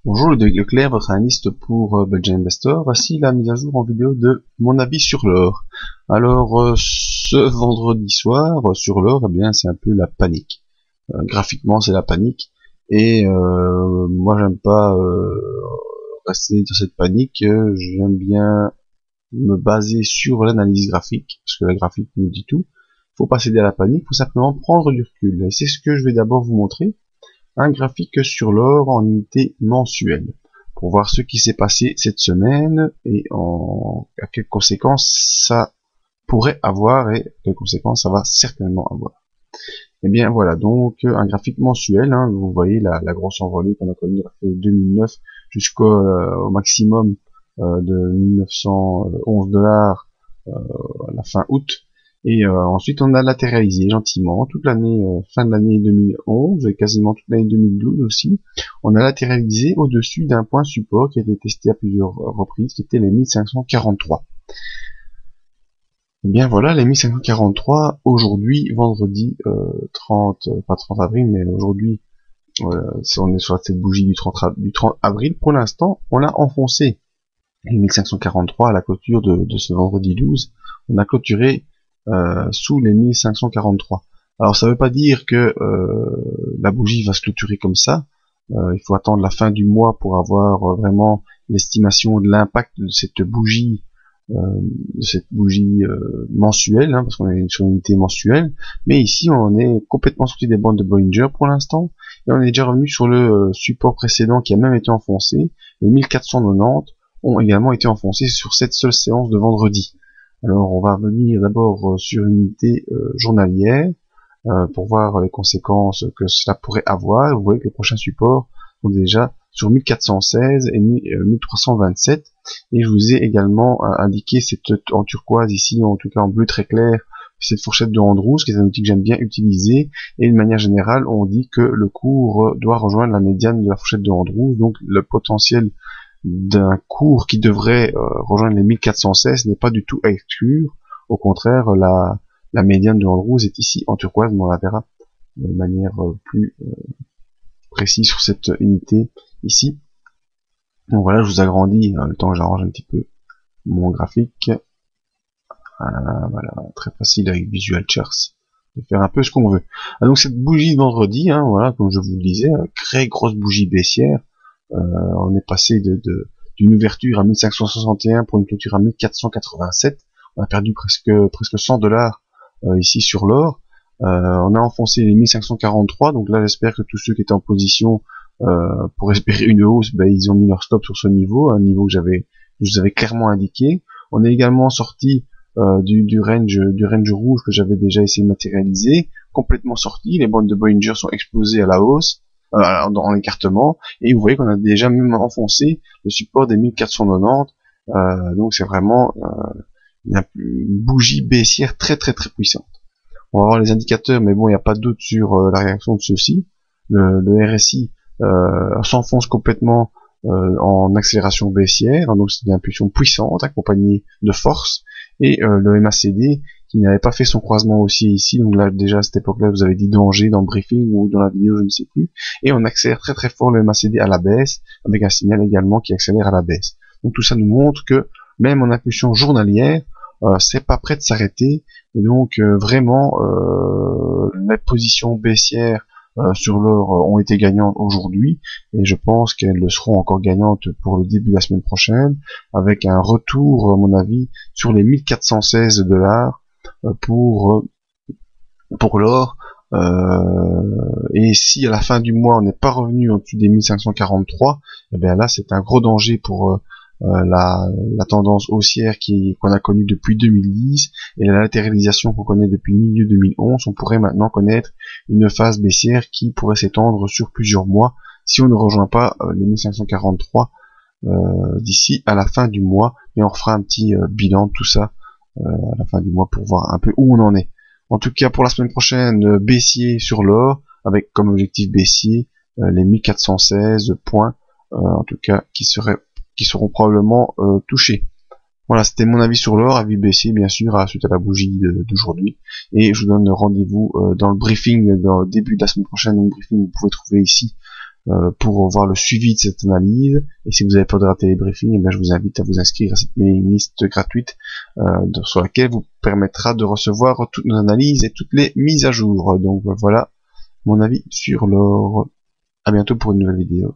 Bonjour Leclerc, votre analyste pour Budget Investor. Voici la mise à jour en vidéo de mon avis sur l'or. Alors, ce vendredi soir, sur l'or, eh bien, c'est un peu la panique. Graphiquement, c'est la panique. Et moi, j'aime pas rester dans cette panique. J'aime bien me baser sur l'analyse graphique, parce que la graphique nous dit tout. Faut pas céder à la panique, faut simplement prendre du recul. Et c'est ce que je vais d'abord vous montrer. Un graphique sur l'or en unité mensuelle pour voir ce qui s'est passé cette semaine et à quelles conséquences ça pourrait avoir et quelles conséquences ça va certainement avoir. Et bien voilà, donc un graphique mensuel, hein, vous voyez la grosse envolée qu'on a connue de 2009 jusqu'au maximum de 1911 dollars à la fin août. Et ensuite, on a latéralisé gentiment toute l'année, fin de l'année 2011 et quasiment toute l'année 2012 aussi. On a latéralisé au-dessus d'un point support qui a été testé à plusieurs reprises, qui était les 1543. Et bien voilà, les 1543, aujourd'hui, vendredi 30, pas 30 avril, mais aujourd'hui, on est sur cette bougie du 30 avril. Pour l'instant, on a enfoncé les 1543 à la clôture de ce vendredi 12. On a clôturé sous les 1543. Alors ça veut pas dire que la bougie va se clôturer comme ça. Il faut attendre la fin du mois pour avoir vraiment l'estimation de l'impact de cette bougie mensuelle, hein, parce qu'on est sur une unité mensuelle. Mais ici on est complètement sorti des bandes de Bollinger pour l'instant et on est déjà revenu sur le support précédent qui a même été enfoncé. Les 1490 ont également été enfoncés sur cette seule séance de vendredi. Alors on va revenir d'abord sur une unité journalière pour voir les conséquences que cela pourrait avoir. Vous voyez que les prochains supports sont déjà sur 1416 et 1327. Et je vous ai également indiqué en turquoise ici, en tout cas en bleu très clair, cette fourchette de Andrews, qui est un outil que j'aime bien utiliser. Et de manière générale, on dit que le cours doit rejoindre la médiane de la fourchette de Andrews, donc le potentiel d'un cours qui devrait rejoindre les 1416 n'est pas du tout à exclure. Au contraire, la médiane de Andrews est ici en turquoise, mais on la verra de manière plus précise sur cette unité ici. Donc voilà, je vous agrandis le temps que j'arrange un petit peu mon graphique. Voilà, très facile avec Visual Charts de faire un peu ce qu'on veut. Donc cette bougie de vendredi, hein, voilà, comme je vous le disais, très grosse bougie baissière. On est passé d'une ouverture à 1561 pour une clôture à 1487. On a perdu presque 100 dollars ici sur l'or. On a enfoncé les 1543, donc là j'espère que tous ceux qui étaient en position pour espérer une hausse, ils ont mis leur stop sur ce niveau, un niveau que je vous avais clairement indiqué. On est également sorti du range rouge que j'avais déjà essayé de matérialiser, complètement sorti. Les bandes de Bollinger sont explosées à la hausse dans l'écartement, et vous voyez qu'on a déjà même enfoncé le support des 1490. Donc c'est vraiment une bougie baissière très puissante. On va voir les indicateurs, mais bon, il n'y a pas de doute sur la réaction de ceux-ci. Le RSI s'enfonce complètement en accélération baissière, donc c'est une impulsion puissante accompagnée de force, et le MACD qui n'avait pas fait son croisement haussier ici, donc là déjà à cette époque-là vous avez dit danger dans le briefing ou dans la vidéo, je ne sais plus, et on accélère très fort le MACD à la baisse, avec un signal également qui accélère à la baisse. Donc tout ça nous montre que même en impulsion journalière, c'est pas prêt de s'arrêter, et donc vraiment les positions baissières sur l'or ont été gagnantes aujourd'hui, et je pense qu'elles le seront encore gagnantes pour le début de la semaine prochaine, avec un retour, à mon avis, sur les 1416 dollars pour l'or. Et si à la fin du mois on n'est pas revenu au-dessus des 1543, et bien là c'est un gros danger pour la tendance haussière qu'on a connue depuis 2010 et la latéralisation qu'on connaît depuis milieu 2011. On pourrait maintenant connaître une phase baissière qui pourrait s'étendre sur plusieurs mois si on ne rejoint pas les 1543 d'ici à la fin du mois, et on refera un petit bilan de tout ça à la fin du mois pour voir un peu où on en est. En tout cas pour la semaine prochaine, baissier sur l'or avec comme objectif baissier les 1416 points en tout cas qui seront probablement touchés. Voilà, c'était mon avis sur l'or, avis baissier bien sûr suite à la bougie d'aujourd'hui, et je vous donne rendez-vous dans le briefing dans le début de la semaine prochaine. Donc briefing vous pouvez trouver ici pour voir le suivi de cette analyse. Et si vous avez peur de rater les briefings, eh bien, je vous invite à vous inscrire à cette mailing list gratuite sur laquelle vous permettra de recevoir toutes nos analyses et toutes les mises à jour. Donc voilà mon avis sur l'or. À bientôt pour une nouvelle vidéo.